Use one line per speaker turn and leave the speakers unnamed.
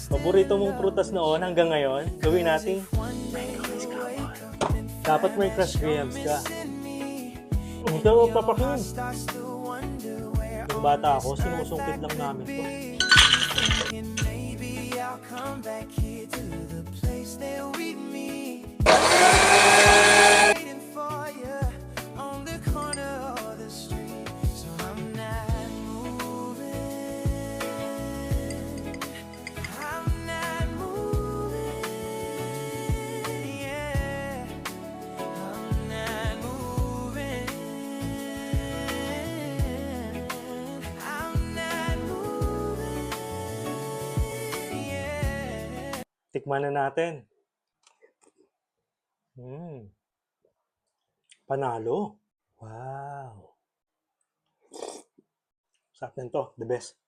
Paborito mong prutas noon hanggang ngayon, gawin natin. Dapat may crush grahams ka. Ito, papakin. Yung bata ako, sinusungkit lang namin to. Tikman na natin. Panalo. Wow. Sarap nito, the best.